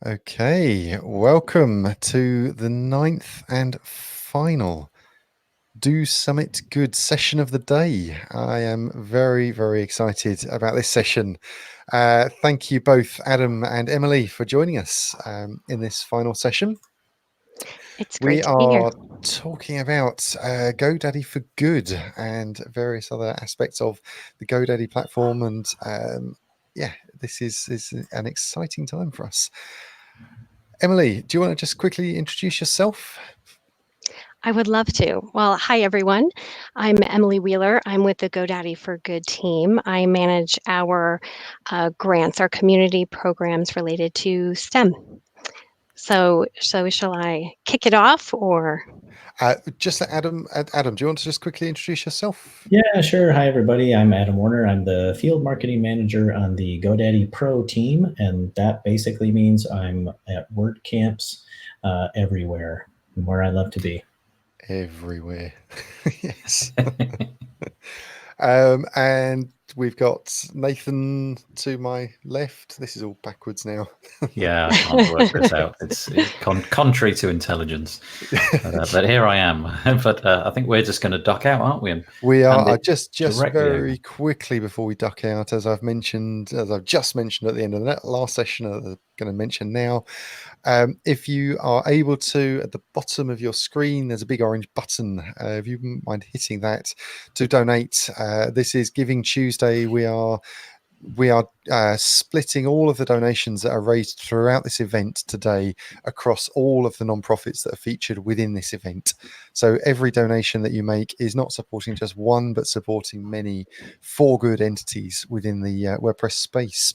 Okay, welcome to the ninth and final Do Summit Good session of the day. I am very, very excited about this session. Thank you both, Adam and Emily, for joining us in this final session. It's We great to be here. are talking about GoDaddy for Good and various other aspects of the GoDaddy platform. And this is an exciting time for us. Emily, do you want to just quickly introduce yourself? I would love to. Well, hi, everyone. I'm Emily Wheeler. I'm with the GoDaddy for Good team. I manage our grants, our community programs related to STEM. So shall I kick it off or? Just Adam, do you want to just quickly introduce yourself? Yeah, sure. Hi, everybody. I'm Adam Warner. I'm the field marketing manager on the GoDaddy Pro team, and that basically means I'm at WordCamps everywhere, where I love to be. Everywhere. Yes. And we've got Nathan to my left. This is all backwards now. Yeah, I can't work this out. It's contrary to intelligence. But here I am. But I think we're just going to duck out, aren't we? And we are. Just very quickly before we duck out, as I've just mentioned at the end of the last session, I'm going to mention now. If you are able to, at the bottom of your screen, there's a big orange button. If you wouldn't mind hitting that to donate. This is Giving Tuesday. We are splitting all of the donations that are raised throughout this event today across all of the nonprofits that are featured within this event. So every donation that you make is not supporting just one, but supporting many for good entities within the WordPress space.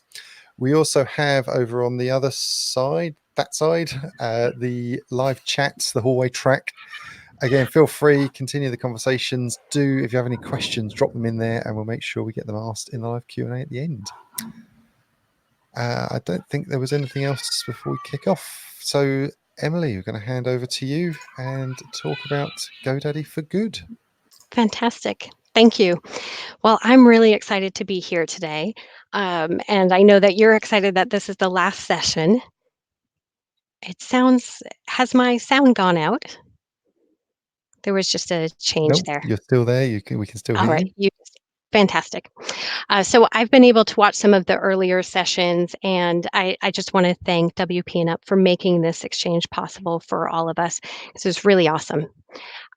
We also have over on the other side, the live chats, the hallway track. Again, feel free, continue the conversations. If you have any questions, drop them in there and we'll make sure we get them asked in the live Q&A at the end. I don't think there was anything else before we kick off. So, Emily, we're going to hand over to you and talk about GoDaddy for Good. Fantastic. Thank you. Well, I'm really excited to be here today. And I know that you're excited that this is the last session. Has my sound gone out? There was just a change there. You're still there. We can still hear you. Fantastic. So I've been able to watch some of the earlier sessions, and I just want to thank WP&UP for making this exchange possible for all of us. This is really awesome.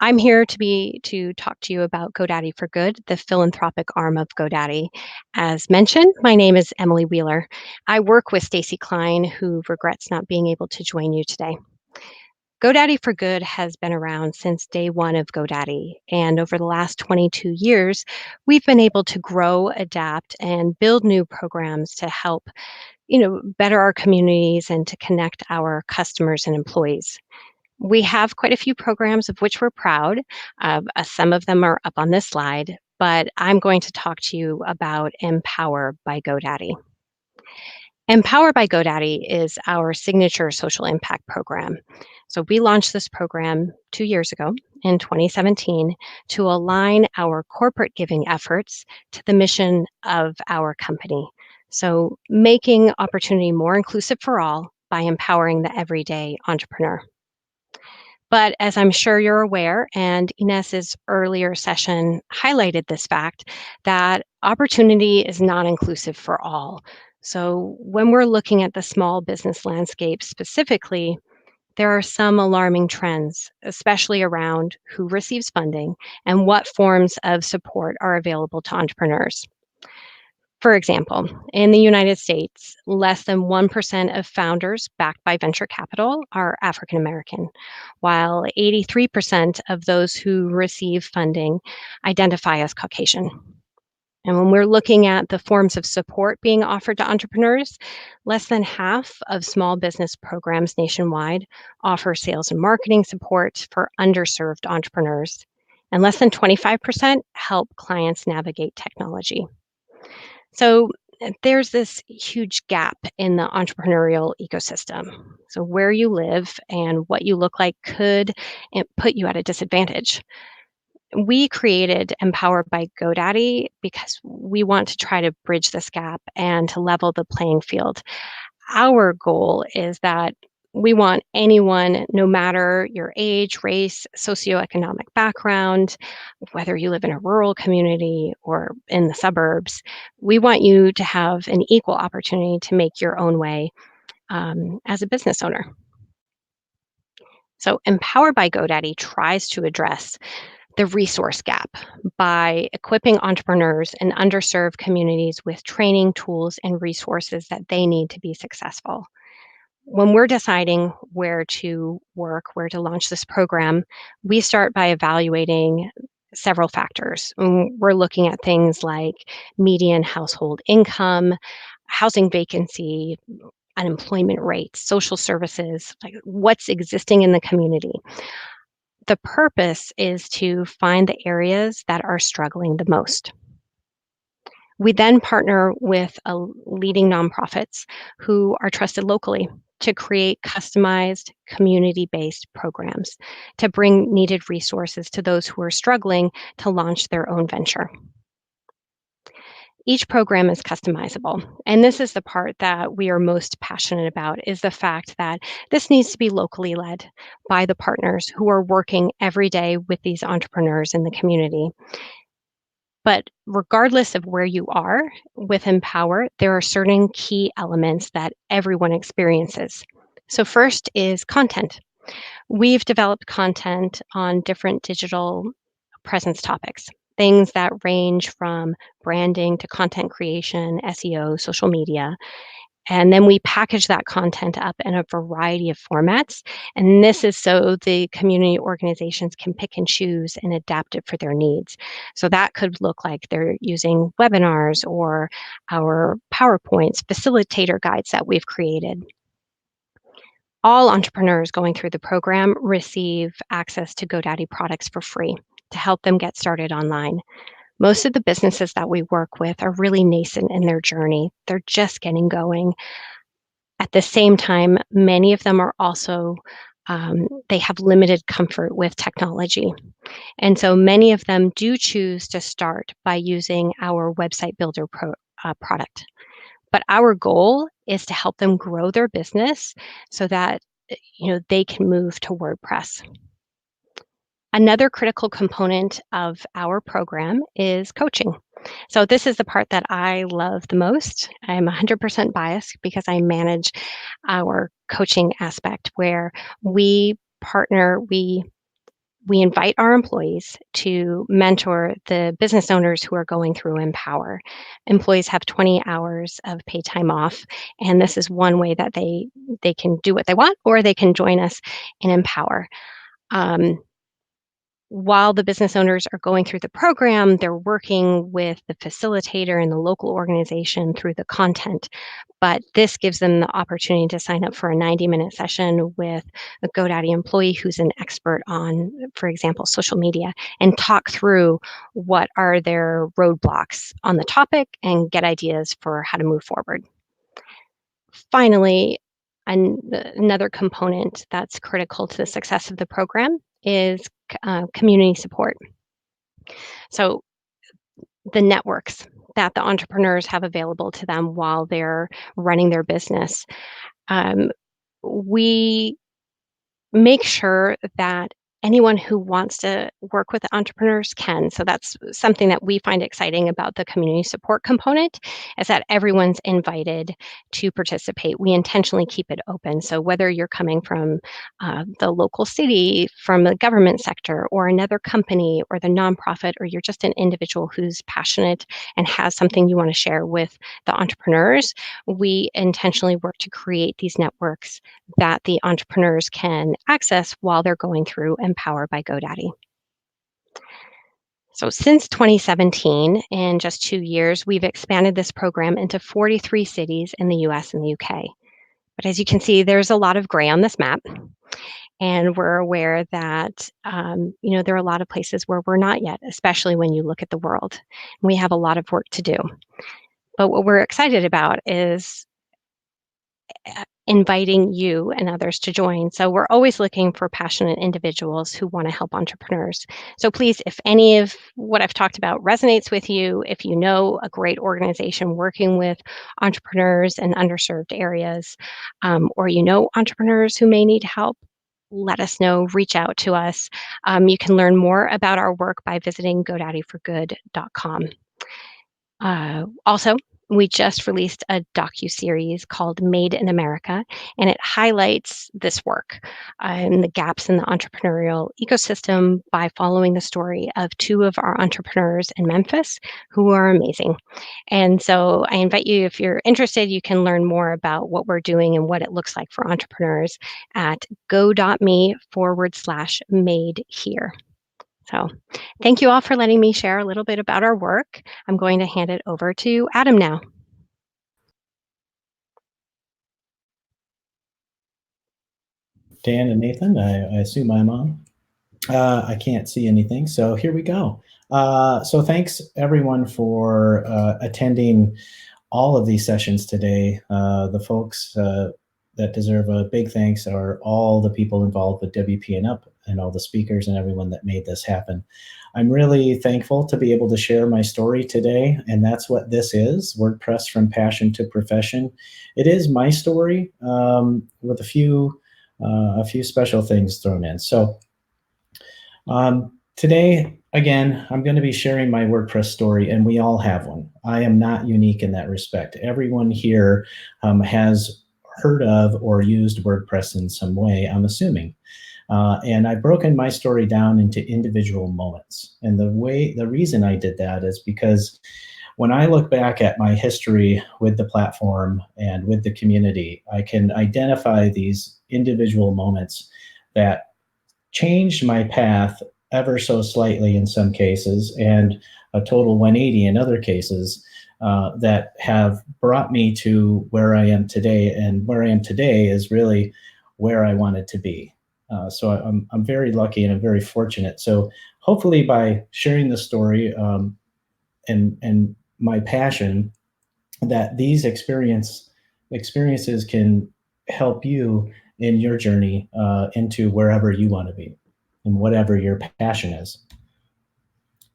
I'm here to talk to you about GoDaddy for Good, the philanthropic arm of GoDaddy. As mentioned, my name is Emily Wheeler. I work with Stacy Klein, who regrets not being able to join you today. GoDaddy for Good has been around since day one of GoDaddy, and over the last 22 years, we've been able to grow, adapt, and build new programs to help, better our communities and to connect our customers and employees. We have quite a few programs of which we're proud. Some of them are up on this slide, but I'm going to talk to you about Empower by GoDaddy. Empower by GoDaddy is our signature social impact program. So we launched this program 2 years ago in 2017 to align our corporate giving efforts to the mission of our company. So making opportunity more inclusive for all by empowering the everyday entrepreneur. But as I'm sure you're aware, and Inez's earlier session highlighted this fact, that opportunity is not inclusive for all. So when we're looking at the small business landscape specifically, there are some alarming trends, especially around who receives funding and what forms of support are available to entrepreneurs. For example, in the United States, less than 1% of founders backed by venture capital are African American, while 83% of those who receive funding identify as Caucasian. And when we're looking at the forms of support being offered to entrepreneurs, less than half of small business programs nationwide offer sales and marketing support for underserved entrepreneurs, and less than 25% help clients navigate technology. So there's this huge gap in the entrepreneurial ecosystem. So where you live and what you look like could put you at a disadvantage. We created Empower by GoDaddy because we want to try to bridge this gap and to level the playing field. our goal is that we want anyone, no matter your age, race, socioeconomic background, whether you live in a rural community or in the suburbs, we want you to have an equal opportunity to make your own way as a business owner. So, Empowered by GoDaddy tries to address the resource gap by equipping entrepreneurs in underserved communities with training, tools, and resources that they need to be successful. When we're deciding where to work, where to launch this program, we start by evaluating several factors. We're looking at things like median household income, housing vacancy, unemployment rates, social services, like what's existing in the community. The purpose is to find the areas that are struggling the most. We then partner with leading nonprofits who are trusted locally to create customized, community-based programs to bring needed resources to those who are struggling to launch their own venture. Each program is customizable, and this is the part that we are most passionate about, is the fact that this needs to be locally led by the partners who are working every day with these entrepreneurs in the community. But regardless of where you are with Empower, there are certain key elements that everyone experiences. So first is content. We've developed content on different digital presence topics, things that range from branding to content creation, SEO, social media. And then we package that content up in a variety of formats. And this is so the community organizations can pick and choose and adapt it for their needs. So that could look like they're using webinars or our PowerPoints, facilitator guides that we've created. All entrepreneurs going through the program receive access to GoDaddy products for free to help them get started online. Most of the businesses that we work with are really nascent in their journey. They're just getting going. At the same time, many of them are also, they have limited comfort with technology. And so many of them do choose to start by using our website builder product. But our goal is to help them grow their business so that they can move to WordPress. Another critical component of our program is coaching. So this is the part that I love the most. I'm 100% biased because I manage our coaching aspect, where we partner, we invite our employees to mentor the business owners who are going through Empower. Employees have 20 hours of paid time off, and this is one way that they can do what they want, or they can join us in Empower. While the business owners are going through the program, they're working with the facilitator and the local organization through the content. But this gives them the opportunity to sign up for a 90-minute session with a GoDaddy employee who's an expert on, for example, social media, and talk through what are their roadblocks on the topic and get ideas for how to move forward. Finally, another component that's critical to the success of the program is community support. So the networks that the entrepreneurs have available to them while they're running their business, we make sure that anyone who wants to work with the entrepreneurs can. So that's something that we find exciting about the community support component, is that everyone's invited to participate. We intentionally keep it open. So whether you're coming from the local city, from the government sector, or another company, or the nonprofit, or you're just an individual who's passionate and has something you want to share with the entrepreneurs, we intentionally work to create these networks that the entrepreneurs can access while they're going through Empower by GoDaddy. So since 2017, in just 2 years, we've expanded this program into 43 cities in the US and the UK. But as you can see, there's a lot of gray on this map. And we're aware that there are a lot of places where we're not yet, especially when you look at the world. We have a lot of work to do. But what we're excited about is inviting you and others to join. So we're always looking for passionate individuals who want to help entrepreneurs. So please, if any of what I've talked about resonates with you, if you know a great organization working with entrepreneurs in underserved areas, or you know entrepreneurs who may need help, let us know, reach out to us. You can learn more about our work by visiting GoDaddyForGood.com. Also, we just released a docu-series called Made in America, and it highlights this work and the gaps in the entrepreneurial ecosystem by following the story of two of our entrepreneurs in Memphis who are amazing. And so I invite you, if you're interested, you can learn more about what we're doing and what it looks like for entrepreneurs at go.me/made here. So thank you all for letting me share a little bit about our work. I'm going to hand it over to Adam now. Dan and Nathan, I assume I'm on. I can't see anything, so here we go. So thanks everyone for attending all of these sessions today. The folks that deserve a big thanks are all the people involved with WP&UP and all the speakers and everyone that made this happen. I'm really thankful to be able to share my story today, and that's what this is, WordPress from Passion to Profession. It is my story with a few special things thrown in. So today, again, I'm going to be sharing my WordPress story, and we all have one. I am not unique in that respect. Everyone here has heard of or used WordPress in some way, I'm assuming. And I've broken my story down into individual moments. And the reason I did that is because when I look back at my history with the platform and with the community, I can identify these individual moments that changed my path ever so slightly in some cases, and a total 180 in other cases, that have brought me to where I am today. And where I am today is really where I wanted to be. So I'm very lucky and I'm very fortunate. So hopefully by sharing the story and my passion, that these experiences can help you in your journey into wherever you want to be and whatever your passion is.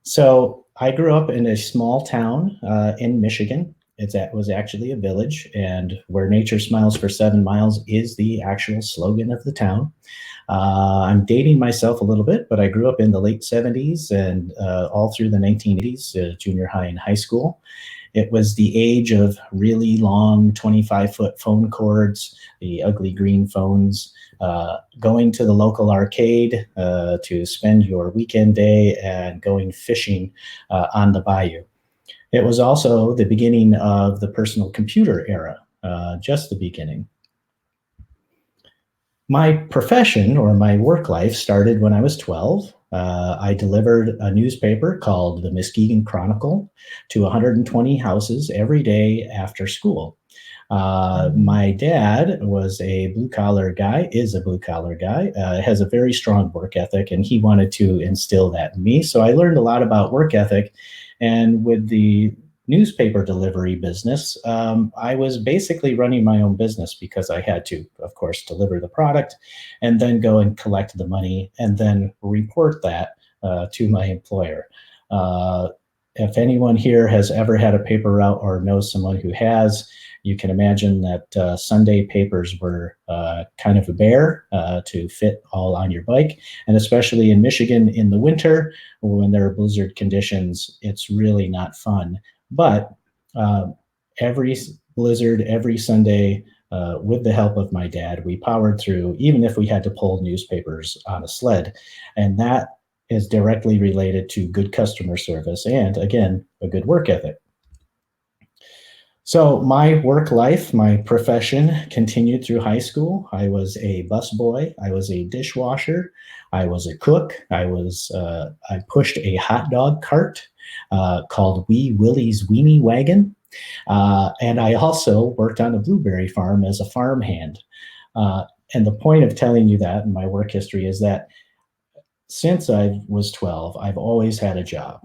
So I grew up in a small town in Michigan. It was actually a village, and where nature smiles for 7 miles is the actual slogan of the town. I'm dating myself a little bit, but I grew up in the late 70s and all through the 1980s, junior high and high school. It was the age of really long 25-foot phone cords, the ugly green phones, going to the local arcade to spend your weekend day, and going fishing on the bayou. It was also the beginning of the personal computer era, just the beginning. My profession or my work life started when I was 12. I delivered a newspaper called the Muskegon Chronicle to 120 houses every day after school. My dad was a blue-collar guy, is a blue-collar guy, has a very strong work ethic, and he wanted to instill that in me. So I learned a lot about work ethic. And with the newspaper delivery business, I was basically running my own business because I had to, of course, deliver the product and then go and collect the money and then report that to my employer. If anyone here has ever had a paper route or knows someone who has, you can imagine that Sunday papers were kind of a bear to fit all on your bike. And especially in Michigan in the winter, when there are blizzard conditions, it's really not fun. But every blizzard, every Sunday, with the help of my dad, we powered through, even if we had to pull newspapers on a sled. And that is directly related to good customer service and, again, a good work ethic. So my work life, my profession continued through high school. I was a busboy. I was a dishwasher. I was a cook. I pushed a hot dog cart called Wee Willie's Weenie Wagon. And I also worked on a blueberry farm as a farmhand. And the point of telling you that in my work history is that since I was 12, I've always had a job,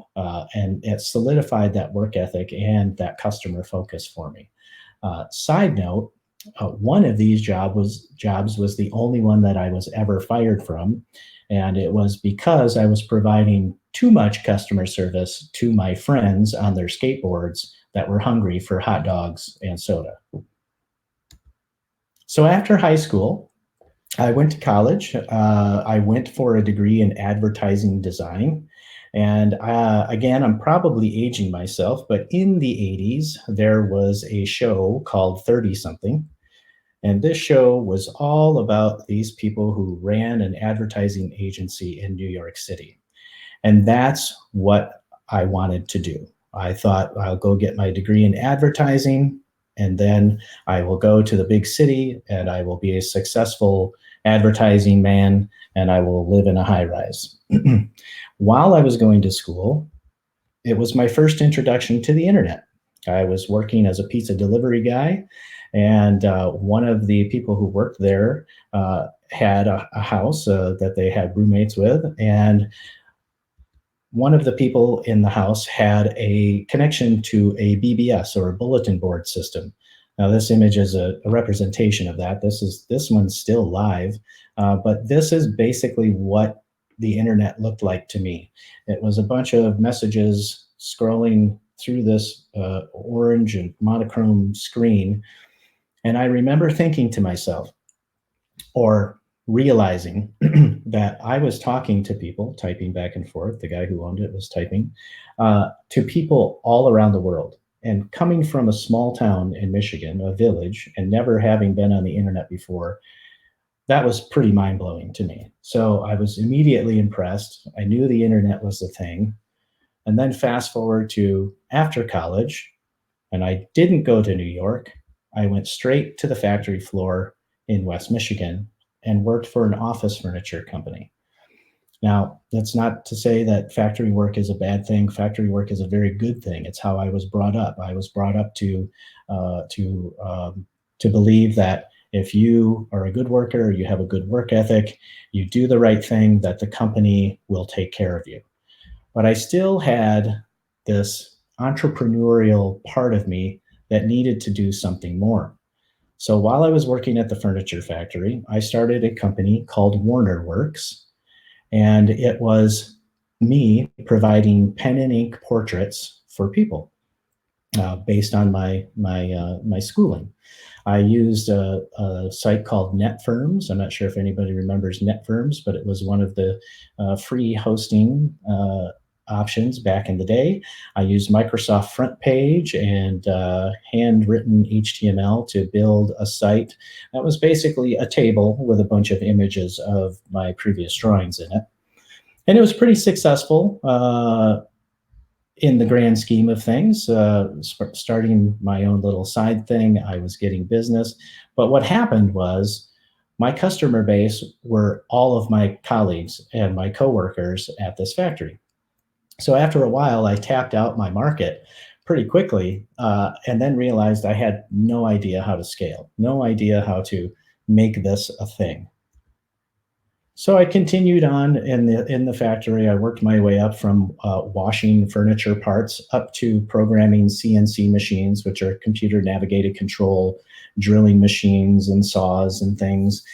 and it solidified that work ethic and that customer focus for me. Side note, One of these jobs was the only one that I was ever fired from. And it was because I was providing too much customer service to my friends on their skateboards that were hungry for hot dogs and soda. So after high school, I went to college. I went for a degree in advertising design. And again, I'm probably aging myself, but in the 80s, there was a show called 30 Something. And this show was all about these people who ran an advertising agency in New York City. And that's what I wanted to do. I thought I'll go get my degree in advertising, and then I will go to the big city and I will be a successful advertising man and I will live in a high rise. While I was going to school, it was my first introduction to the internet. I was working as a pizza delivery guy, and one of the people who worked there had a house that they had roommates with, and one of the people in the house had a connection to a BBS, or a bulletin board system. Now, this image is a representation of that. This one's still live, but this is basically what the internet looked like to me. It was a bunch of messages scrolling through this orange and monochrome screen. And I remember thinking to myself, or realizing that I was talking to people, typing back and forth. The guy who owned it was typing to people all around the world. And coming from a small town in Michigan, a village, and never having been on the internet before, that was pretty mind-blowing to me. So I was immediately impressed. I knew the internet was the thing. And then fast forward to after college, and I didn't go to New York. I went straight to the factory floor in West Michigan and worked for an office furniture company. Now, that's not to say that factory work is a bad thing. Factory work is a very good thing. It's how I was brought up. I was brought up to believe that if you are a good worker, you have a good work ethic, you do the right thing, that the company will take care of you. But I still had this entrepreneurial part of me that needed to do something more. So while I was working at the furniture factory, I started a company called Warner Works, and it was me providing pen and ink portraits for people based on my schooling. I used a site called NetFirms. I'm not sure if anybody remembers NetFirms, but it was one of the free hosting options back in the day. I used Microsoft Front Page and handwritten HTML to build a site that was basically a table with a bunch of images of my previous drawings in it. And it was pretty successful in the grand scheme of things. Starting my own little side thing, I was getting business. But what happened was my customer base were all of my colleagues and my coworkers at this factory. So after a while, I tapped out my market pretty quickly, and then realized I had no idea how to scale, no idea how to make this a thing. So I continued on in the factory. I worked my way up from washing furniture parts up to programming CNC machines, which are computer navigated control drilling machines and saws and things.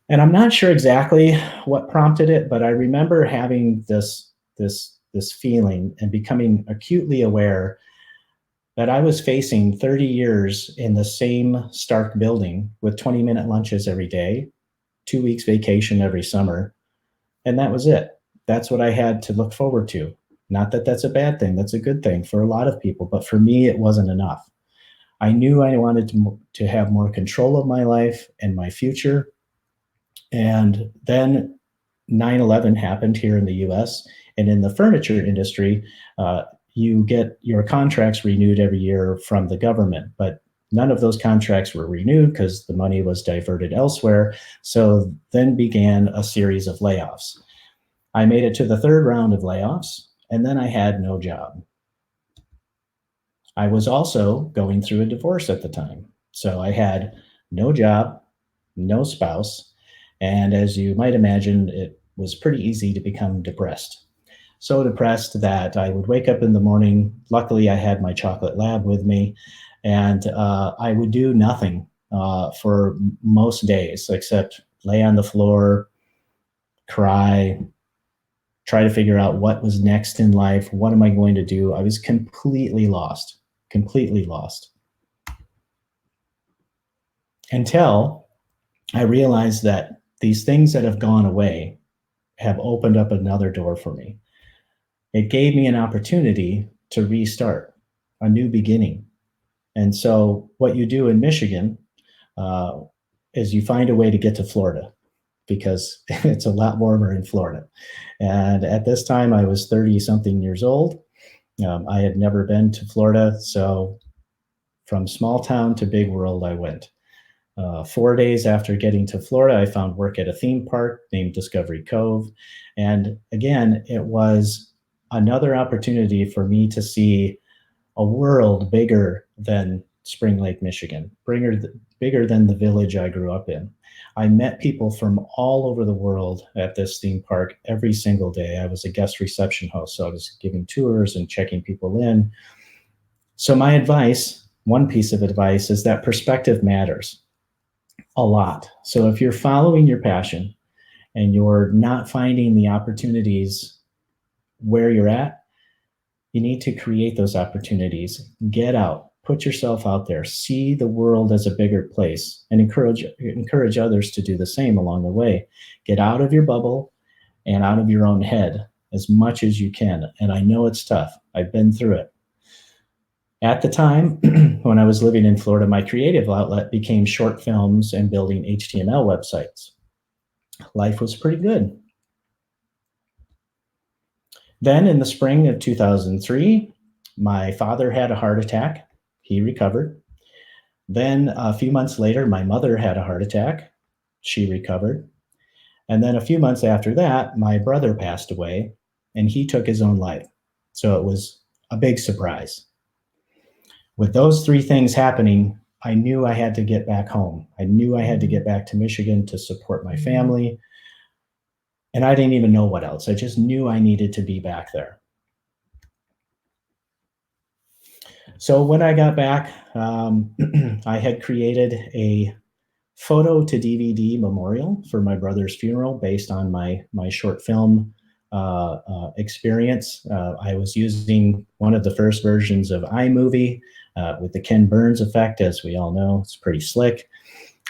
And I'm not sure exactly what prompted it, but I remember having this feeling and becoming acutely aware that I was facing 30 years in the same stark building with 20-minute lunches every day, 2 weeks vacation every summer, and that was it. That's what I had to look forward to. Not that that's a bad thing, that's a good thing for a lot of people, but for me, it wasn't enough. I knew I wanted to have more control of my life and my future. And then 9/11 happened here in the US, and in the furniture industry, you get your contracts renewed every year from the government, but none of those contracts were renewed because the money was diverted elsewhere. So then began a series of layoffs. I made it to the third round of layoffs, and then I had no job. I was also going through a divorce at the time. So I had no job, no spouse, and as you might imagine, it was pretty easy to become depressed. So depressed that I would wake up in the morning. Luckily, I had my chocolate lab with me, and I would do nothing for most days, except lay on the floor, cry, try to figure out what was next in life. What am I going to do? I was completely lost, until I realized that these things that have gone away have opened up another door for me. It gave me an opportunity to restart, a new beginning. And so what you do in Michigan is you find a way to get to Florida, because it's a lot warmer in Florida. And at this time, I was 30-something years old. I had never been to Florida. So from small town to big world, I went. 4 days after getting to Florida, I found work at a theme park named Discovery Cove. And again, it was another opportunity for me to see a world bigger than Spring Lake, Michigan, bigger than the village I grew up in. I met people from all over the world at this theme park every single day. I was a guest reception host, so I was giving tours and checking people in. So my advice, one piece of advice, is that perspective matters a lot. So if you're following your passion and you're not finding the opportunities where you're at, you need to create those opportunities. Get out, put yourself out there, see the world as a bigger place, and encourage others to do the same along the way. Get out of your bubble and out of your own head as much as you can. And I know it's tough. I've been through it. At the time, when I was living in Florida, my creative outlet became short films and building HTML websites. Life was pretty good. Then in the spring of 2003, my father had a heart attack. He recovered. Then a few months later, my mother had a heart attack. She recovered. And then a few months after that, my brother passed away and he took his own life. So it was a big surprise. With those three things happening, I knew I had to get back home. I knew I had to get back to Michigan to support my family. And I didn't even know what else. I just knew I needed to be back there. So when I got back, I had created a photo to DVD memorial for my brother's funeral based on my short film experience. I was using one of the first versions of iMovie with the Ken Burns effect, as we all know. It's pretty slick.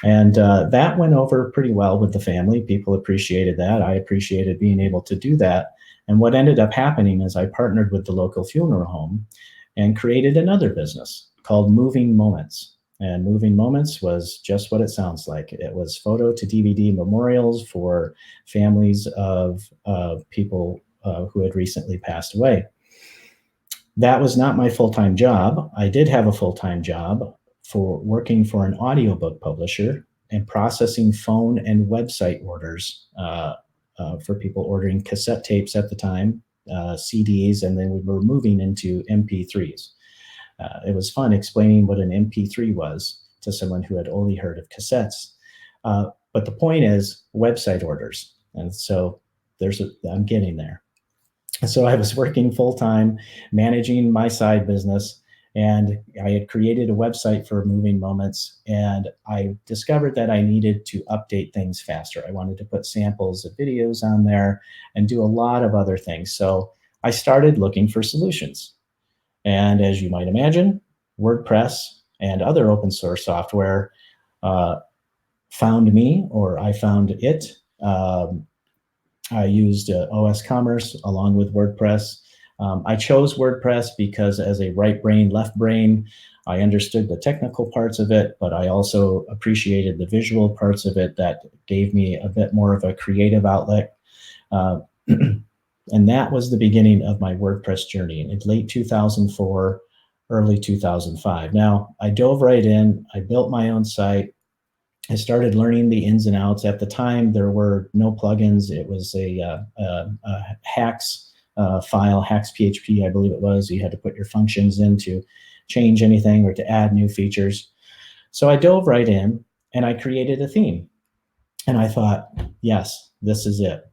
And that went over pretty well with the family. People appreciated that. I appreciated being able to do that. And what ended up happening is I partnered with the local funeral home and created another business called Moving Moments. And Moving Moments was just what it sounds like. It was photo to DVD memorials for families of people who had recently passed away. That was not my full-time job. I did have a full-time job for working for an audiobook publisher and processing phone and website orders for people ordering cassette tapes at the time, CDs, and then we were moving into MP3s. It was fun explaining what an MP3 was to someone who had only heard of cassettes. But the point is website orders. And so I'm getting there. So I was working full-time, managing my side business, and I had created a website for Moving Moments, and I discovered that I needed to update things faster. I wanted to put samples of videos on there and do a lot of other things. So I started looking for solutions. And as you might imagine, WordPress and other open source software found me, or I found it. I used OS Commerce along with WordPress. I chose WordPress because as a right brain, left brain, I understood the technical parts of it, but I also appreciated the visual parts of it that gave me a bit more of a creative outlet. And that was the beginning of my WordPress journey in late 2004, early 2005. Now, I dove right in. I built my own site. I started learning the ins and outs. At the time, there were no plugins. It was a hacks file, hacks PHP, I believe it was. You had to put your functions in to change anything or to add new features. So I dove right in and I created a theme. And I thought, yes, this is it.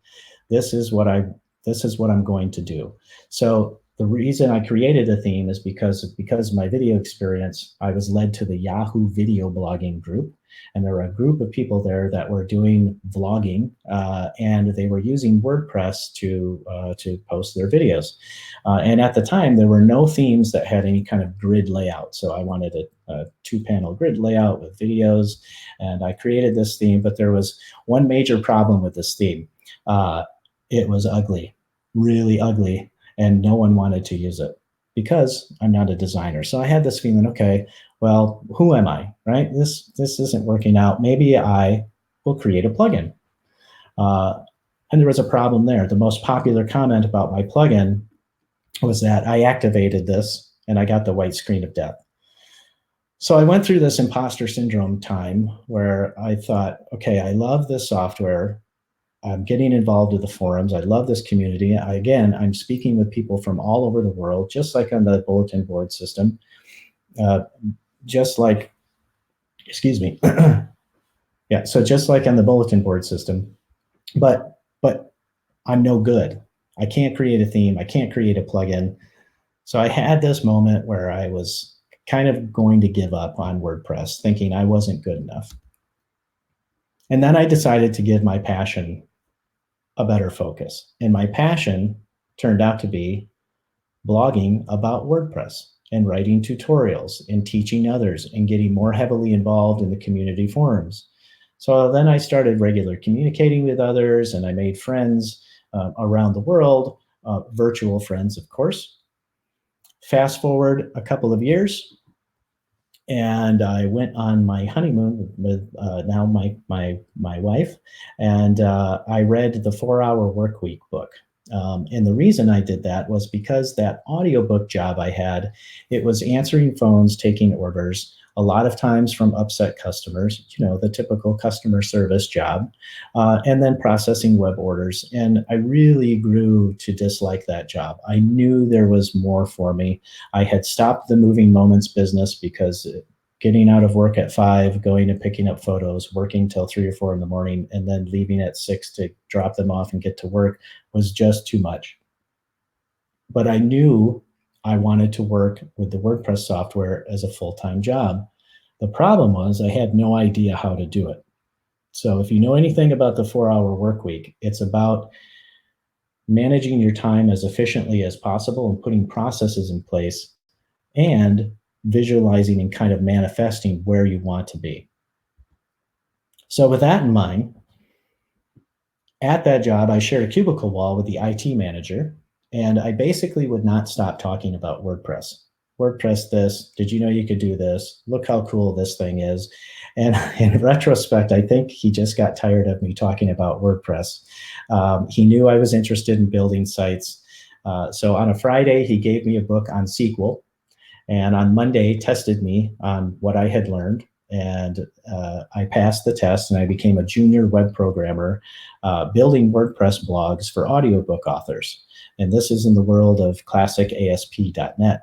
This is what I'm going to do. So The reason I created a theme is because of my video experience. I was led to the Yahoo video blogging group, and there were a group of people there that were doing vlogging, and they were using WordPress to post their videos. And at the time, there were no themes that had any kind of grid layout. So I wanted a 2-panel grid layout with videos, and I created this theme. But there was one major problem with this theme. It was ugly, really ugly. And no one wanted to use it because I'm not a designer. So I had this feeling, okay, well, who am I, right? This isn't working out. Maybe I will create a plugin. And there was a problem there. The most popular comment about my plugin was that I activated this and I got the white screen of death. So I went through this imposter syndrome time where I thought, okay, I love this software. I'm getting involved with the forums. I love this community. I'm speaking with people from all over the world, just like on the bulletin board system, just like on the bulletin board system, but I'm no good. I can't create a theme. I can't create a plugin. So I had this moment where I was kind of going to give up on WordPress, thinking I wasn't good enough. And then I decided to give my passion a better focus. And my passion turned out to be blogging about WordPress and writing tutorials and teaching others and getting more heavily involved in the community forums. So then I started regular communicating with others, and I made friends around the world, virtual friends, of course. Fast forward a couple of years, and I went on my honeymoon with now my wife, and I read the 4-Hour Workweek book. And the reason I did that was because that audiobook job I had, it was answering phones, taking orders, a lot of times from upset customers, the typical customer service job, and then processing web orders. And I really grew to dislike that job. I knew there was more for me. I had stopped the moving moments business because getting out of work at 5, going and picking up photos, working till 3 or 4 in the morning, and then leaving at 6 to drop them off and get to work was just too much. But I knew I wanted to work with the WordPress software as a full-time job. The problem was I had no idea how to do it. So if you know anything about the 4-Hour Workweek, it's about managing your time as efficiently as possible and putting processes in place and visualizing and kind of manifesting where you want to be. So with that in mind, at that job, I shared a cubicle wall with the IT manager, and I basically would not stop talking about WordPress. WordPress this, did you know you could do this? Look how cool this thing is. And in retrospect, I think he just got tired of me talking about WordPress. He knew I was interested in building sites. So on a Friday, he gave me a book on SQL. And on Monday, tested me on what I had learned. And I passed the test, and I became a junior web programmer building WordPress blogs for audiobook authors. And this is in the world of classic ASP.NET.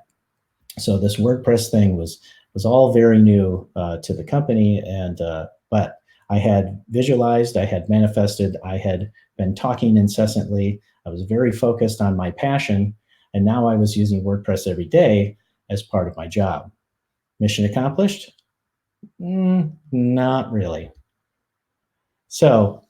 So this WordPress thing was all very new to the company. And but I had visualized, I had manifested, I had been talking incessantly. I was very focused on my passion. And now I was using WordPress every day as part of my job. Mission accomplished? Not really. So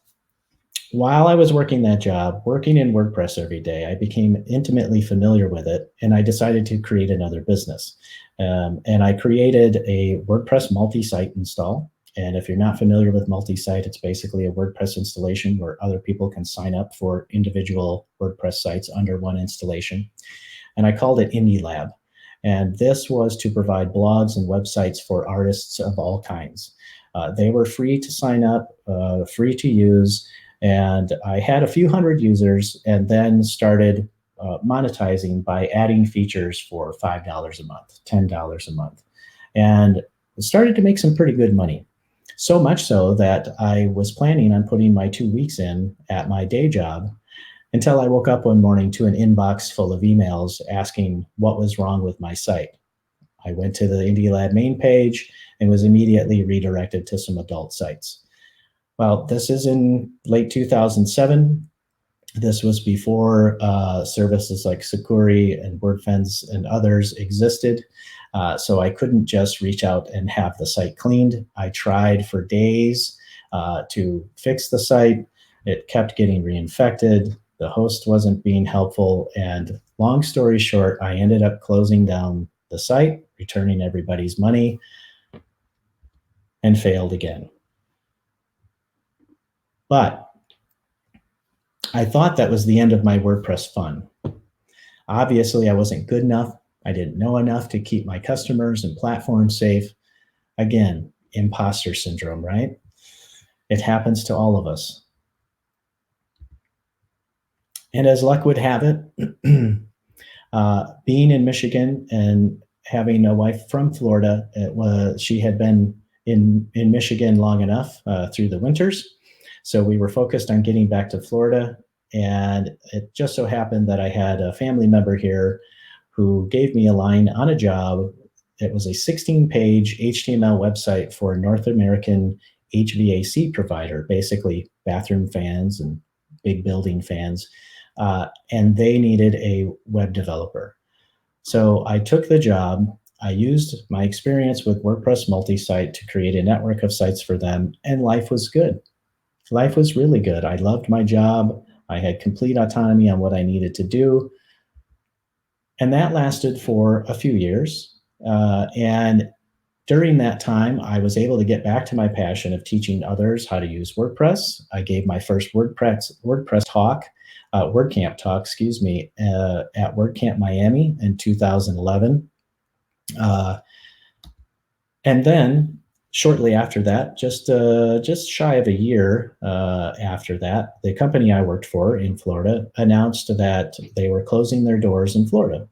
while I was working that job, working in WordPress every day, I became intimately familiar with it, and I decided to create another business. And I created a WordPress multi-site install. And if you're not familiar with multi-site, it's basically a WordPress installation where other people can sign up for individual WordPress sites under one installation. And I called it Indie Lab. And this was to provide blogs and websites for artists of all kinds. They were free to sign up, free to use, and I had a few hundred users, and then started monetizing by adding features for $5 a month, $10 a month, and started to make some pretty good money. So much so that I was planning on putting my 2 weeks in at my day job, until I woke up one morning to an inbox full of emails asking what was wrong with my site. I went to the Indie Lab main page and was immediately redirected to some adult sites. Well, this is in late 2007. This was before services like Sakuri and WordFence and others existed. So I couldn't just reach out and have the site cleaned. I tried for days to fix the site. It kept getting reinfected. The host wasn't being helpful. And long story short, I ended up closing down the site, returning everybody's money, and failed again. But I thought that was the end of my WordPress fun. Obviously, I wasn't good enough. I didn't know enough to keep my customers and platforms safe. Again, imposter syndrome, right? It happens to all of us. And as luck would have it, being in Michigan and having a wife from Florida, she had been in Michigan long enough through the winters. So we were focused on getting back to Florida. And it just so happened that I had a family member here who gave me a line on a job. It was a 16-page HTML website for a North American HVAC provider, basically bathroom fans and big building fans. And they needed a web developer. So I took the job. I used my experience with WordPress multi-site to create a network of sites for them, and life was good. Life was really good. I loved my job. I had complete autonomy on what I needed to do. And that lasted for a few years. And during that time, I was able to get back to my passion of teaching others how to use WordPress. I gave my first WordPress talk, WordCamp talk, at WordCamp Miami in 2011. And then shortly after that, just shy of a year after that, the company I worked for in Florida announced that they were closing their doors in Florida.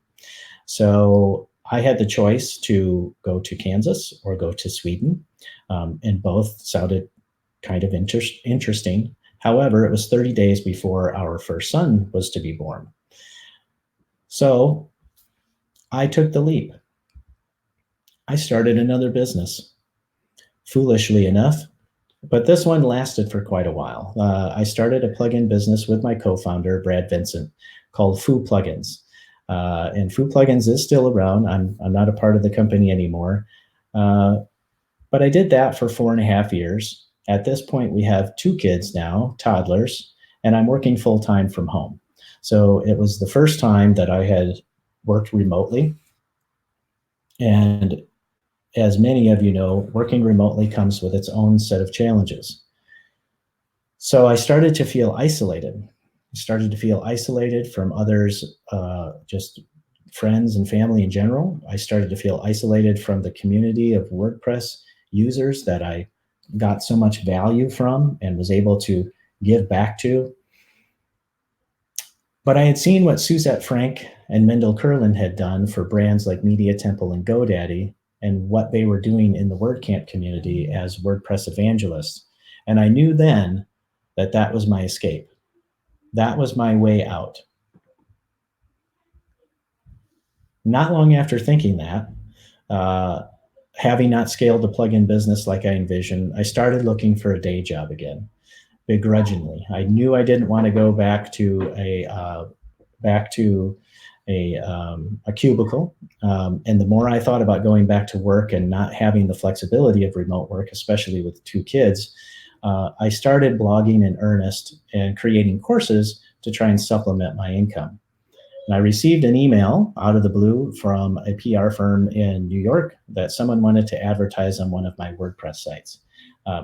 So I had the choice to go to Kansas or go to Sweden, and both sounded kind of interesting. However, it was 30 days before our first son was to be born. So I took the leap. I started another business, foolishly enough, but this one lasted for quite a while. I started a plugin business with my co-founder, Brad Vincent, called Foo Plugins. And Foo Plugins is still around. I'm not a part of the company anymore. But I did that for 4.5 years. At this point, we have 2 kids now, toddlers, and I'm working full-time from home. So it was the first time that I had worked remotely. And as many of you know, working remotely comes with its own set of challenges. So I started to feel isolated. I started to feel isolated from others, just friends and family in general. I started to feel isolated from the community of WordPress users that I got so much value from and was able to give back to. But I had seen what Suzette Frank and Mendel Curlin had done for brands like Media Temple and GoDaddy, and what they were doing in the WordCamp community as WordPress evangelists. And I knew then that that was my escape. That was my way out. Not long after thinking that, having not scaled the plugin business like I envisioned, I started looking for a day job again, begrudgingly. I knew I didn't want to go back to a cubicle. And the more I thought about going back to work and not having the flexibility of remote work, especially with 2 kids, I started blogging in earnest and creating courses to try and supplement my income. And I received an email out of the blue from a PR firm in New York that someone wanted to advertise on one of my WordPress sites.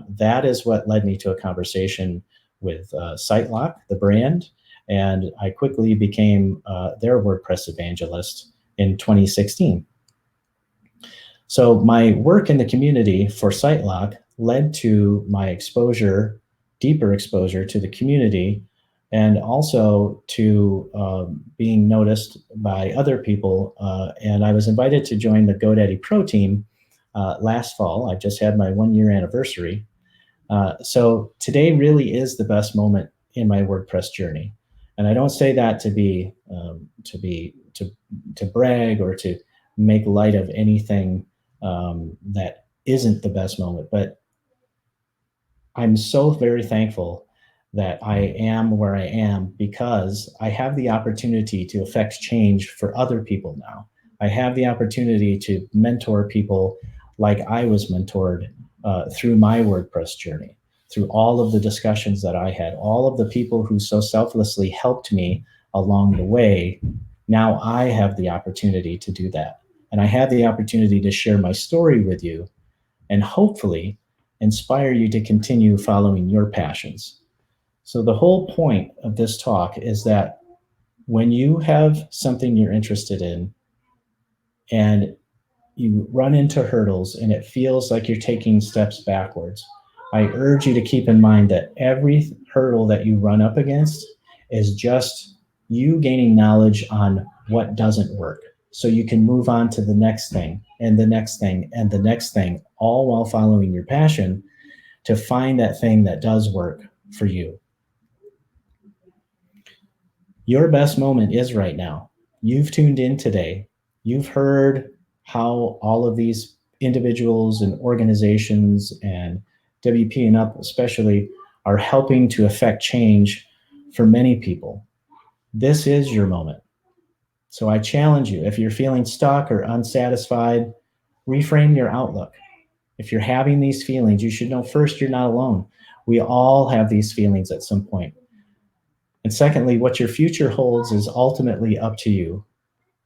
That is what led me to a conversation with SiteLock, the brand, and I quickly became their WordPress evangelist in 2016. So my work in the community for SiteLock led to my exposure, deeper exposure to the community, and also to being noticed by other people. And I was invited to join the GoDaddy Pro team last fall. I just had my 1-year anniversary. So today really is the best moment in my WordPress journey. And I don't say that to brag or to make light of anything that isn't the best moment, but I'm so very thankful that I am where I am because I have the opportunity to affect change for other people now. I have the opportunity to mentor people like I was mentored through my WordPress journey, through all of the discussions that I had, all of the people who so selflessly helped me along the way. Now I have the opportunity to do that. And I have the opportunity to share my story with you and hopefully inspire you to continue following your passions. So the whole point of this talk is that when you have something you're interested in and you run into hurdles and it feels like you're taking steps backwards, I urge you to keep in mind that every hurdle that you run up against is just you gaining knowledge on what doesn't work. So you can move on to the next thing and the next thing and the next thing, all while following your passion to find that thing that does work for you. Your best moment is right now. You've tuned in today. You've heard how all of these individuals and organizations and WP&UP especially are helping to affect change for many people. This is your moment. So I challenge you, if you're feeling stuck or unsatisfied, reframe your outlook. If you're having these feelings, you should know first, you're not alone. We all have these feelings at some point. And secondly, what your future holds is ultimately up to you,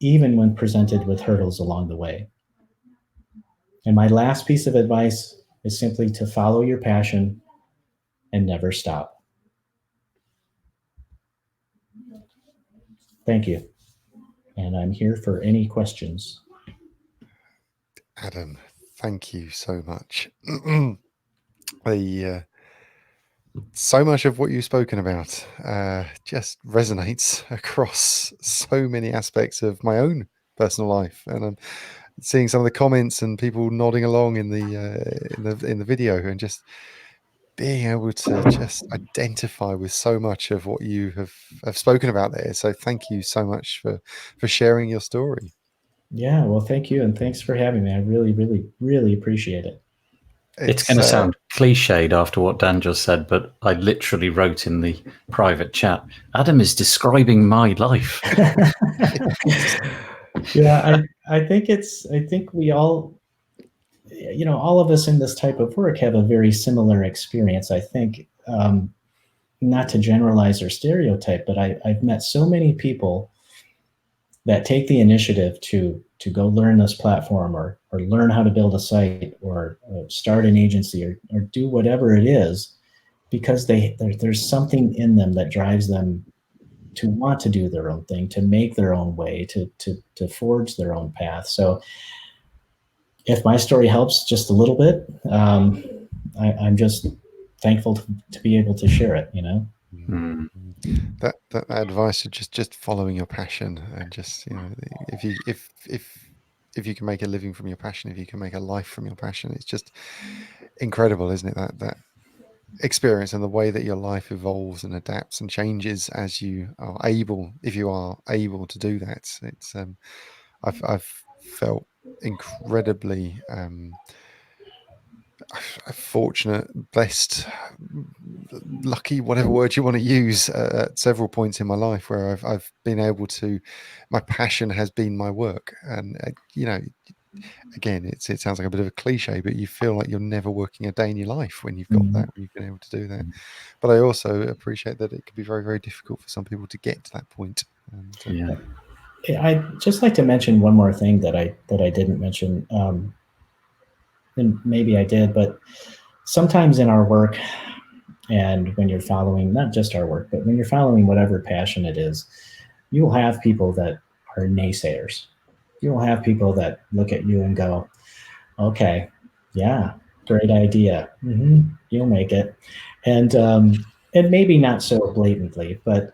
even when presented with hurdles along the way. And my last piece of advice is simply to follow your passion and never stop. Thank you. And I'm here for any questions. Adam, thank you so much. So much of what you've spoken about just resonates across so many aspects of my own personal life, and I'm seeing some of the comments and people nodding along in the video, and just being able to just identify with so much of what you have spoken about there. So thank you so much for sharing your story. Yeah, well, thank you, and thanks for having me. I really, really, really appreciate it. It's going to sound cliched after what Dan just said, but I literally wrote in the private chat, Adam is describing my life. Yeah, I think we all, all of us in this type of work have a very similar experience. I think, not to generalize or stereotype, but I've met so many people that take the initiative to go learn this platform or learn how to build a site or start an agency or do whatever it is, because there's something in them that drives them to want to do their own thing, to make their own way, to forge their own path. So if my story helps just a little bit, I'm just thankful to be able to share it, That advice of just following your passion, and just, if you can make a living from your passion, if you can make a life from your passion, it's just incredible, isn't it? That experience and the way that your life evolves and adapts and changes as you are able, if you are able to do that. It's I've felt incredibly fortunate, blessed, lucky, whatever word you want to use, at several points in my life where I've been able to, my passion has been my work. And again, it sounds like a bit of a cliche, but you feel like you're never working a day in your life when you've got that, when you've been able to do that. But I also appreciate that it can be very, very difficult for some people to get to that point. And, I'd just like to mention one more thing that I didn't mention, and maybe I did, but sometimes in our work, and when you're following not just our work, but when you're following whatever passion it is, you'll have people that are naysayers. You'll have people that look at you and go, okay, yeah, great idea. You'll make it. And maybe not so blatantly, but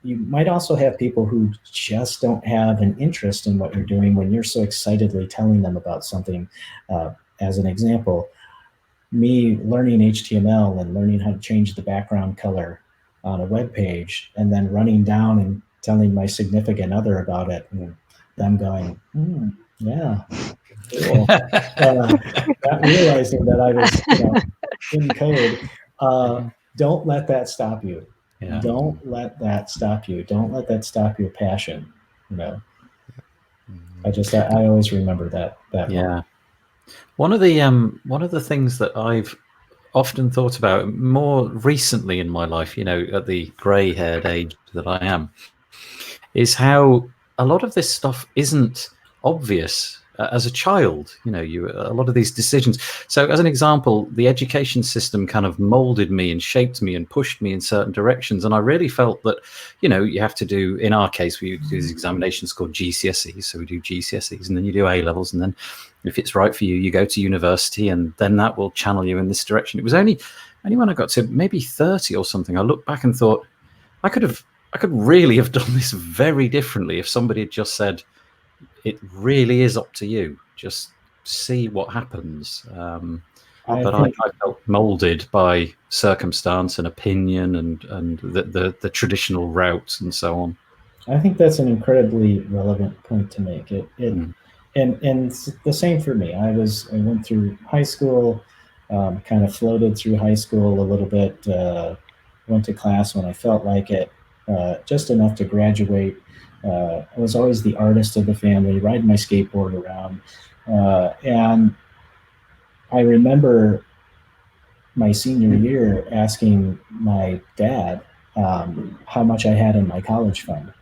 you might also have people who just don't have an interest in what you're doing when you're so excitedly telling them about something. As an example, me learning HTML and learning how to change the background color on a web page, and then running down and telling my significant other about it, and them going, yeah, cool. Not realizing that I was in code. don't let that stop you. Yeah. Don't let that stop you. Don't let that stop your passion. You know, I always remember that moment. Yeah. One of the things that I've often thought about more recently in my life, you know, at the grey-haired age that I am, is how a lot of this stuff isn't obvious as a child. You know, a lot of these decisions. So as an example, the education system kind of molded me and shaped me and pushed me in certain directions, and I really felt that, you know, you have to do, in our case, we do these examinations called GCSEs. So we do GCSEs, and then you do A levels, and then if it's right for you, you go to university, and then that will channel you in this direction. It was only when I got to maybe 30 or something, I looked back and thought, I could really have done this very differently if somebody had just said, it really is up to you. Just see what happens. But I felt molded by circumstance and opinion and the traditional routes and so on. I think that's an incredibly relevant point to make. And it's the same for me. I went through high school, kind of floated through high school a little bit, went to class when I felt like it, just enough to graduate. I was always the artist of the family, riding my skateboard around. And I remember my senior year asking my dad how much I had in my college fund,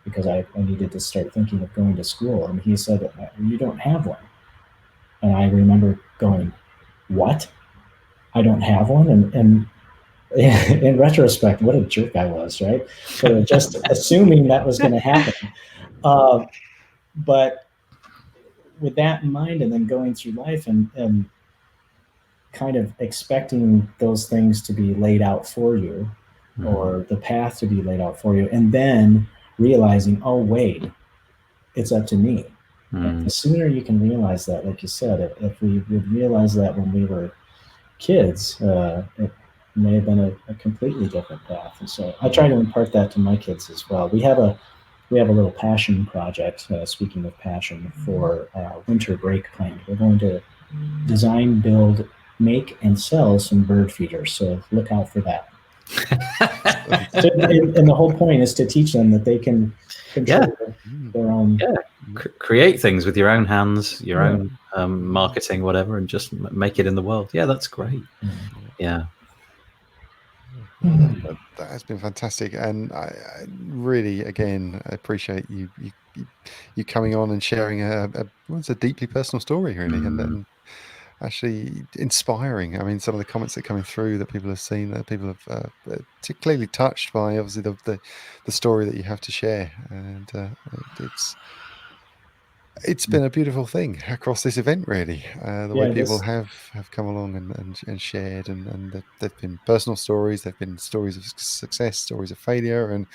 because I needed to start thinking of going to school. And he said, you don't have one. And I remember going, what? I don't have one? And in retrospect, what a jerk I was, right? So just assuming that was going to happen. But with that in mind, and then going through life and kind of expecting those things to be laid out for you, or the path to be laid out for you, and then realizing, oh, wait, it's up to me. The sooner you can realize that, like you said, if we would realize that when we were kids, it may have been a completely different path. And so I try to impart that to my kids as well. We have a little passion project, speaking of passion, for winter break planned. We're going to design, build, make, and sell some bird feeders. So look out for that. And the whole point is to teach them that they can control their own. Yeah. Create things with your own hands, your own marketing, whatever, and just make it in the world. Yeah, that's great. Yeah. That has been fantastic, and I really, again, appreciate you coming on and sharing it's a deeply personal story, really, and then actually inspiring. I mean, some of the comments that are coming through that people have seen, that people have clearly touched by, obviously the story that you have to share, and it's been a beautiful thing across this event, really. The way people have come along and shared, and there've been personal stories, there've been stories of success, stories of failure, and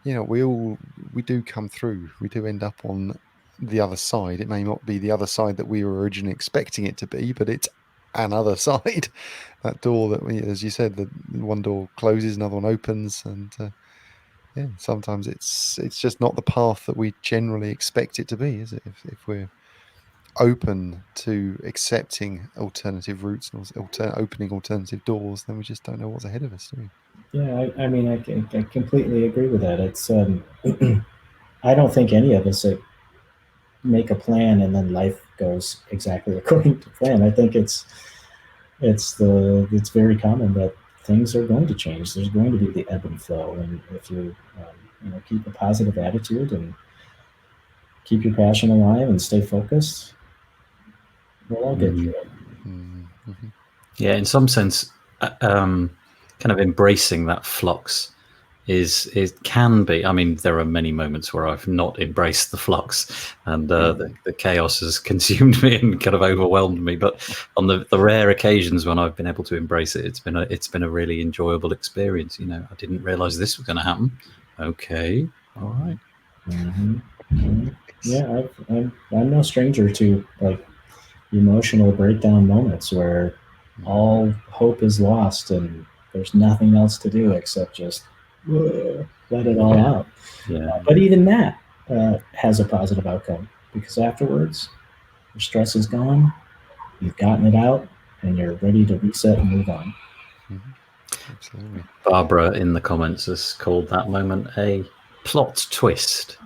you know, we do come through. We do end up on the other side. It may not be the other side that we were originally expecting it to be, but it's another side. That door that as you said, the one door closes, another one opens, and yeah, sometimes it's just not the path that we generally expect it to be, is it? If we're open to accepting alternative routes and opening alternative doors, then we just don't know what's ahead of us, do we? Yeah, I mean, I completely agree with that. It's I don't think any of us make a plan and then life goes exactly according to plan. I think it's very common that things are going to change. There's going to be the ebb and flow, and if you keep a positive attitude and keep your passion alive and stay focused, we'll all get through it. Yeah, in some sense, kind of embracing that flux can be. I mean, there are many moments where I've not embraced the flux, and the chaos has consumed me and kind of overwhelmed me. But on the rare occasions when I've been able to embrace it, it's been a really enjoyable experience. You know, I didn't realize this was going to happen. Okay, all right. Yeah, I'm no stranger to like emotional breakdown moments where all hope is lost and there's nothing else to do except just let it all out. But even that has a positive outcome, because afterwards your stress is gone, you've gotten it out, and you're ready to reset and move on. Absolutely. Barbara in the comments has called that moment a plot twist.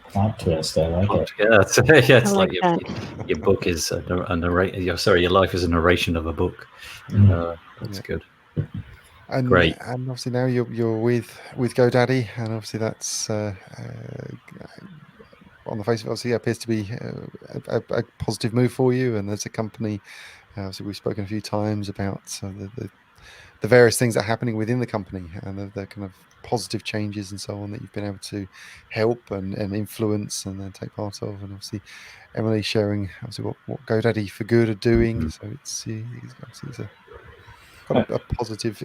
Plot twist. I like it. Yeah, it's I like like that. your book is a narration. Your life is a narration of a book. That's good. And Great. and obviously now you're with GoDaddy, and obviously that's on the face of it, obviously appears to be a positive move for you. And as a company, obviously we've spoken a few times about the various things that are happening within the company, and the kind of positive changes and so on that you've been able to help and influence and then take part of. And obviously Emily sharing obviously what GoDaddy for Good are doing. So it's quite a positive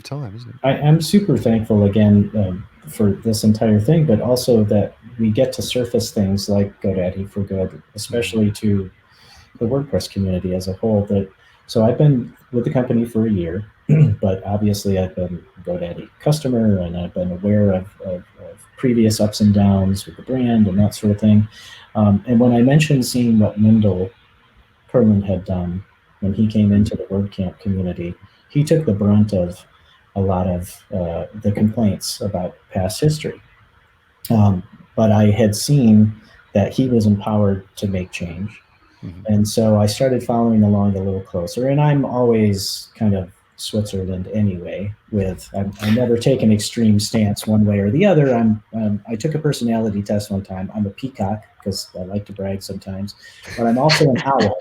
time, isn't it? I am super thankful again for this entire thing, but also that we get to surface things like GoDaddy for Good, especially to the WordPress community as a whole. So I've been with the company for a year, but obviously I've been a GoDaddy customer, and I've been aware of previous ups and downs with the brand and that sort of thing. And when I mentioned seeing what Mendel Perlin had done when he came into the WordCamp community, he took the brunt of a lot of the complaints about past history. But I had seen that he was empowered to make change. And so I started following along a little closer. And I'm always kind of Switzerland anyway. I never take an extreme stance one way or the other. I took a personality test one time. I'm a peacock because I like to brag sometimes, but I'm also an owl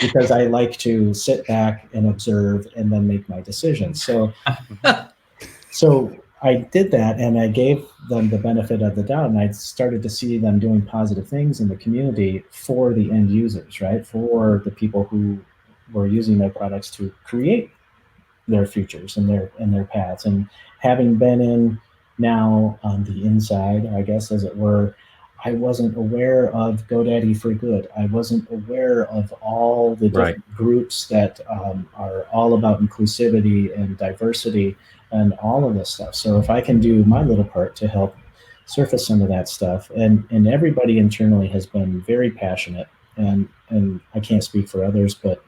because I like to sit back and observe and then make my decisions. So I did that, and I gave them the benefit of the doubt, and I started to see them doing positive things in the community for the end users, right? For the people who were using their products to create their futures and their paths. And having been in now on the inside, I guess, as it were, I wasn't aware of GoDaddy for Good. I wasn't aware of all the different groups that are all about inclusivity and diversity and all of this stuff. So if I can do my little part to help surface some of that stuff, and everybody internally has been very passionate, and I can't speak for others, but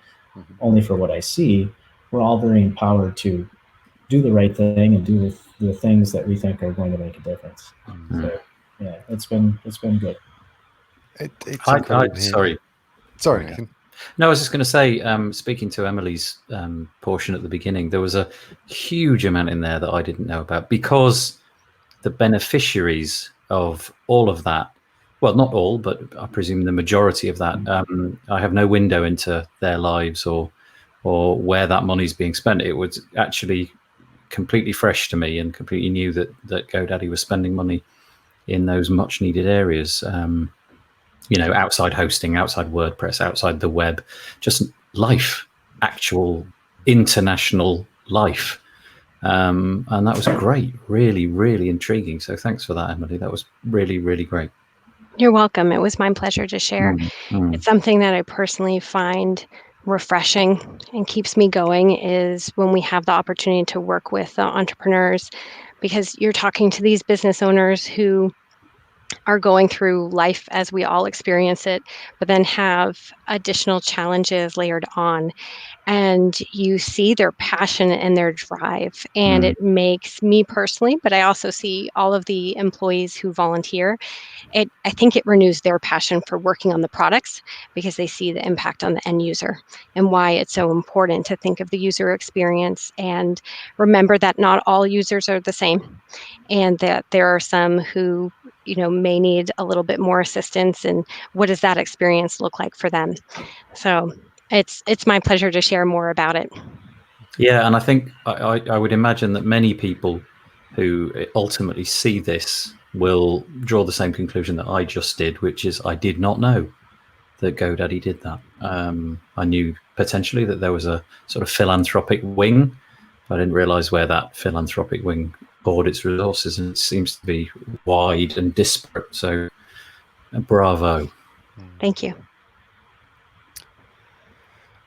only for what I see, we're all very empowered to do the right thing and do the things that we think are going to make a difference. So yeah, it's been good. It's incredible. Sorry, Nathan. No, I was just going to say, speaking to Emily's portion at the beginning, there was a huge amount in there that I didn't know about, because the beneficiaries of all of that, well, not all, but I presume the majority of that, I have no window into their lives or where that money's being spent. It was actually completely fresh to me and completely new that GoDaddy was spending money in those much needed areas. Outside hosting, outside WordPress, outside the web, just life, actual international life. And that was great. Really, really intriguing. So thanks for that, Emily. That was really, really great. You're welcome. It was my pleasure to share. It's something that I personally find refreshing and keeps me going, is when we have the opportunity to work with entrepreneurs, because you're talking to these business owners who are going through life as we all experience it, but then have additional challenges layered on. And you see their passion and their drive. And it makes me personally, but I also see all of the employees who volunteer, I think it renews their passion for working on the products, because they see the impact on the end user, and why it's so important to think of the user experience and remember that not all users are the same, and that there are some who may need a little bit more assistance, and what does that experience look like for them. So it's my pleasure to share more about it. Yeah, and I think I would imagine that many people who ultimately see this will draw the same conclusion that I just did, which is I did not know that GoDaddy did that. I knew potentially that there was a sort of philanthropic wing, but I didn't realize where that philanthropic wing poured its resources, and it seems to be wide and disparate. So bravo. Thank you.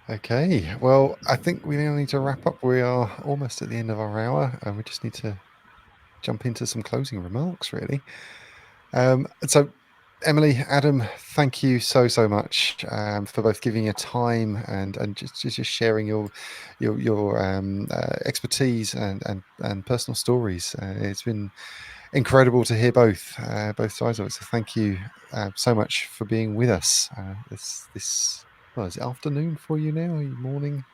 Okay, well, I think we now need to wrap up. We are almost at the end of our hour, and we just need to jump into some closing remarks, really. So Emily, Adam, thank you so much for both giving your time and just sharing your expertise and personal stories. It's been incredible to hear both sides of it. So thank you so much for being with us this well, is it afternoon for you now? Are you morning?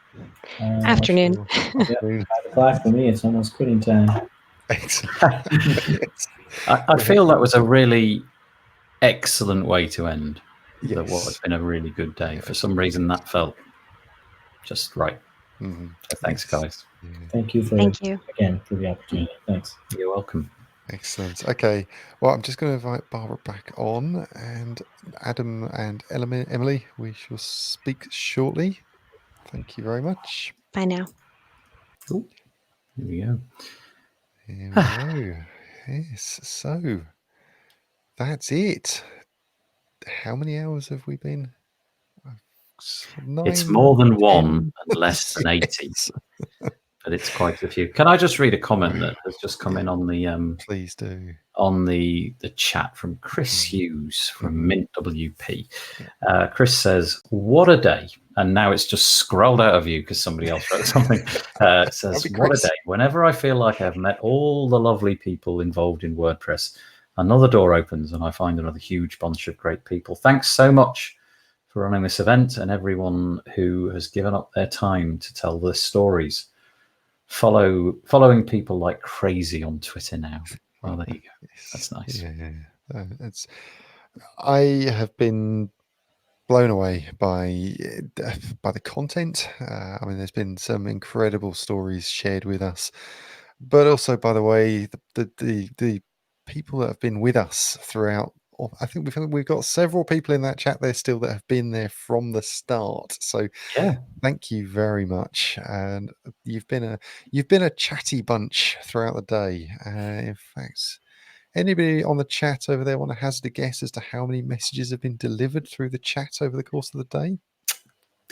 Not Afternoon. sure. Yeah, Afternoon. 5 o'clock for me. It's almost quitting time. Excellent. Yes. I feel that was a really excellent way to end. That what has Yes. been a really good day. Yeah, For some reason, that felt just right. Mhm. So thanks, Yes. guys. Yeah. Thank you Thank you. again for the opportunity. Thanks. You're welcome. Excellent. Okay. Well, I'm just going to invite Barbara back on, and Adam and Emily, we shall speak shortly. Thank you very much. Bye now. Ooh, here we go. Here we go. Yes. So that's it. How many hours have we been? It's 9, more than 1 10? and less than 80, Yes. but it's quite a few. Can I just read a comment that has just come in on the Please do. on the chat from Chris Hughes from Mint WP? Chris says, "What a day!" And now it's just scrolled out of you because somebody else wrote something. It says, "What a day! Whenever I feel like I've met all the lovely people involved in WordPress, another door opens and I find another huge bunch of great people. Thanks so much for running this event and everyone who has given up their time to tell their stories. Following people like crazy on Twitter now." Well, there you go. Yes. That's nice. Yeah. I have been blown away by the content. I mean, there's been some incredible stories shared with us, but also, by the way, the people that have been with us throughout. I think we've got several people in that chat there still that have been there from the start. So Yeah. thank you very much, and you've been a chatty bunch throughout the day. In fact, anybody on the chat over there want to hazard a guess as to how many messages have been delivered through the chat over the course of the day?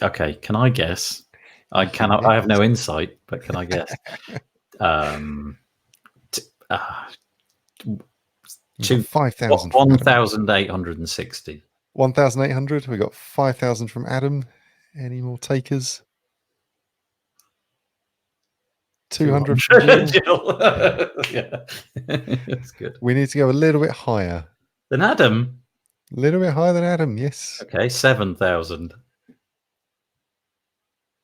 Okay, can I guess? I cannot. Yes. I have no insight, but can I guess? We've got 5,000. 1,860. 1,800. We got 5,000 from Adam. Any more takers? 200 from Jill. Jill. Yeah, that's good. We need to go a little bit higher. Then Adam. A little bit higher than Adam, yes. Okay, 7,000.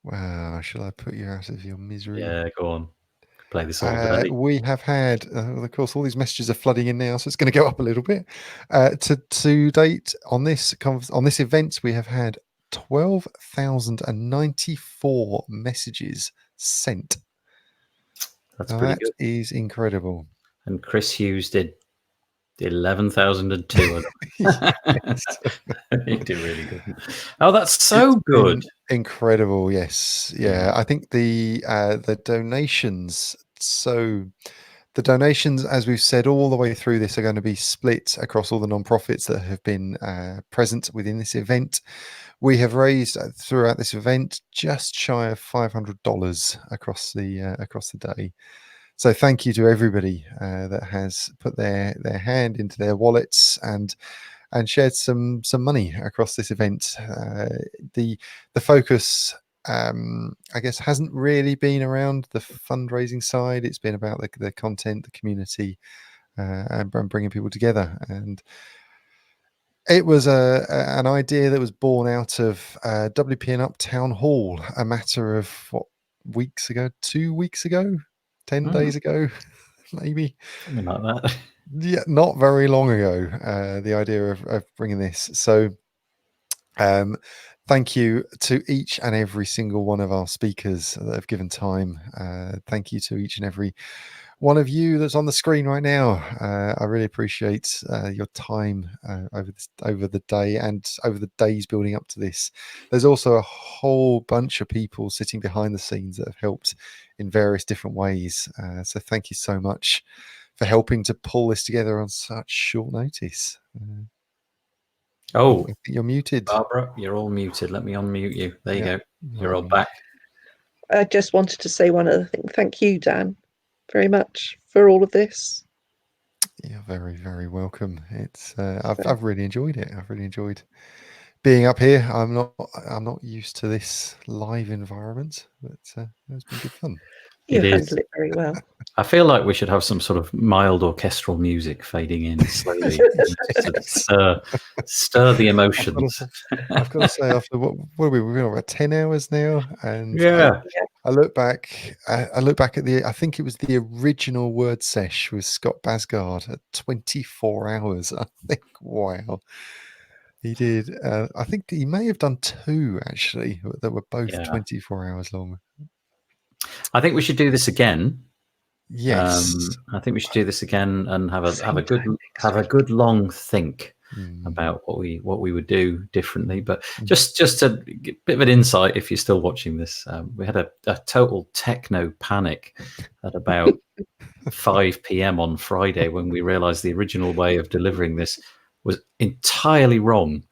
Wow, shall I put you out of your misery? Yeah, go on. Play this all day. We have had, of course, all these messages are flooding in now, so it's going to go up a little bit. To date on this event, we have had 12,094 messages sent. That's pretty good. That is incredible. And Chris Hughes did 11,002. He did really good. Oh, that's so good. Incredible. Yes. Yeah. I think the donations. So the donations, as we've said all the way through this, are going to be split across all the nonprofits that have been present within this event. We have raised throughout this event just shy of $500 across the day. So thank you to everybody that has put their hand into their wallets and shared some money across this event. The focus, I guess, hasn't really been around the fundraising side. It's been about the content, the community, and bringing people together. And it was an idea that was born out of WP&UP Town Hall a matter of weeks ago, 2 weeks ago, 10 days ago, maybe. Something like that. Yeah, not very long ago, the idea of bringing this. So thank you to each and every single one of our speakers that have given time. Thank you to each and every one of you that's on the screen right now. I really appreciate your time over the day and over the days building up to this. There's also a whole bunch of people sitting behind the scenes that have helped in various different ways. So thank you so much for helping to pull this together on such short notice. Oh, I think you're muted. Barbara, you're all muted. Let me unmute you. There you go. You're all Unmute. back. I just wanted to say one other thing. Thank you, Dan, very much for all of this. You're very, very welcome. It's I've really enjoyed it. I've really enjoyed being up here. I'm not used to this live environment, but it's been good fun. You It is. handle it very well. I feel like we should have some sort of mild orchestral music fading in slowly, just to stir the emotions. I've got to say, after what are we? We've been on about 10 hours now, and Yeah. I look back. I look back at I think it was the original word sesh with Scott Basgard at 24 hours. I think, wow, he did. I think he may have done 2 actually that were both Yeah. 24 hours long. I think we should do this again. Yes. I think we should do this again and have a Same good time next have a week. good long think Mm. about what we would do differently. But just a bit of an insight, if you're still watching this, we had a total techno panic at about 5 p.m. on Friday when we realized the original way of delivering this was entirely wrong.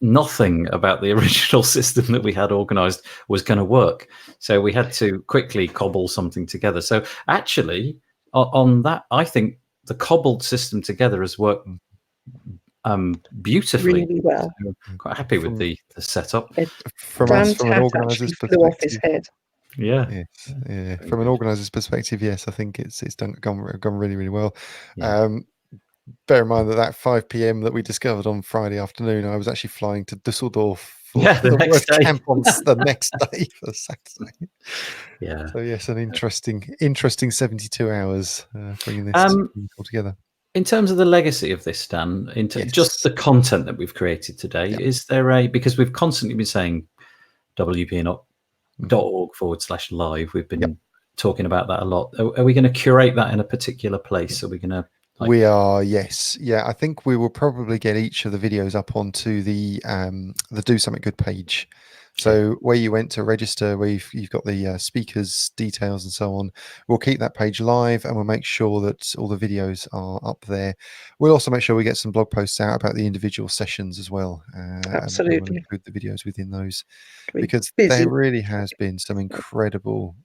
Nothing about the original system that we had organized was going to work. So we had to quickly cobble something together. So actually, on that, I think the cobbled system together has worked beautifully. Really well. So I'm quite happy with the setup. From Dan's us, from an hat organizer's actually flew off his perspective. head. Yeah. Yes, yeah. From an organizer's perspective, yes, I think it's gone really, really well. Yeah. Bear in mind that 5 p.m. that we discovered on Friday afternoon, I was actually flying to Dusseldorf for the next day. camp on the next day for Saturday. Yeah. So yes, an interesting 72 hours bringing this all together. In terms of the legacy of this, Dan, just the content that we've created today, is there because we've constantly been saying WP&UP.org/live. We've been talking about that a lot. Are we going to curate that in a particular place? Are we going to? We are, yes. Yeah, I think we will probably get each of the videos up onto the Do Something Good page. So where you went to register, where you've got the speakers details and so on, we'll keep that page live and we'll make sure that all the videos are up there. We'll also make sure we get some blog posts out about the individual sessions as well. Absolutely. And we'll include the videos within those, We're because busy. there really has been some incredible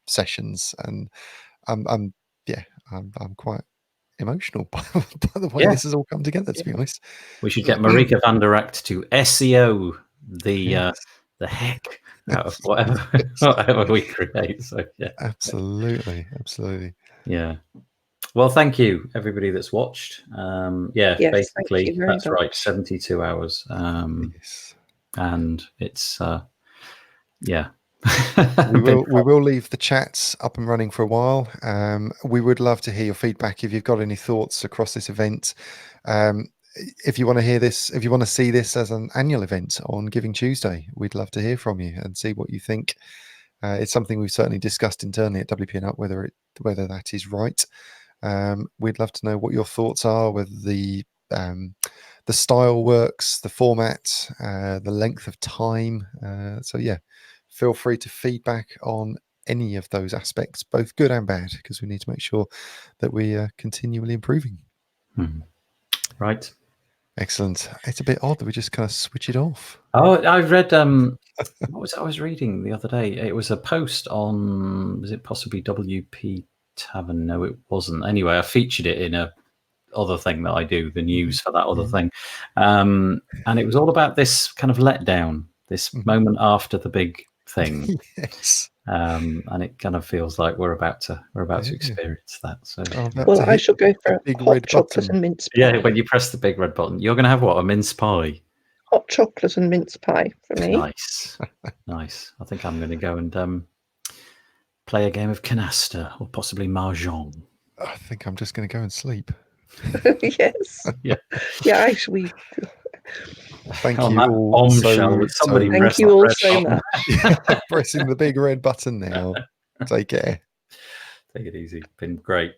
sessions, and I'm quite emotional by the way this has all come together, to be honest. We should get Marika van der Act to SEO the heck out of whatever we create. So absolutely. Yeah. Well, thank you everybody that's watched. Basically that's much. right, 72 hours. And it's we will leave the chats up and running for a while. We would love to hear your feedback if you've got any thoughts across this event. If you want to hear this, if you want to see this as an annual event on Giving Tuesday, we'd love to hear from you and see what you think. It's something we've certainly discussed internally at WP&UP, whether that is right. We'd love to know what your thoughts are, whether the style works, the format, the length of time. Feel free to feedback on any of those aspects, both good and bad, because we need to make sure that we are continually improving. Right. Excellent. It's a bit odd that we just kind of switch it off. Oh, I read what was it I was reading the other day? It was a post on, was it possibly WP Tavern? No, it wasn't. Anyway, I featured it in a other thing that I do, the news for that other thing. And it was all about this kind of letdown, this moment after the big thing. Yes. And it kind of feels like we're about to experience that. So I shall go for big hot red chocolate button. and mince pie. yeah, when you press the big red button, you're going to have what? A mince pie. Hot chocolate and mince pie for me. Nice. I think I'm going to go and play a game of canasta or possibly mahjong. I think I'm just going to go and sleep. Yes. Yeah. Actually. Thank you all Thank you all so much. Pressing the big red button now. Take care. Take it easy. Been great.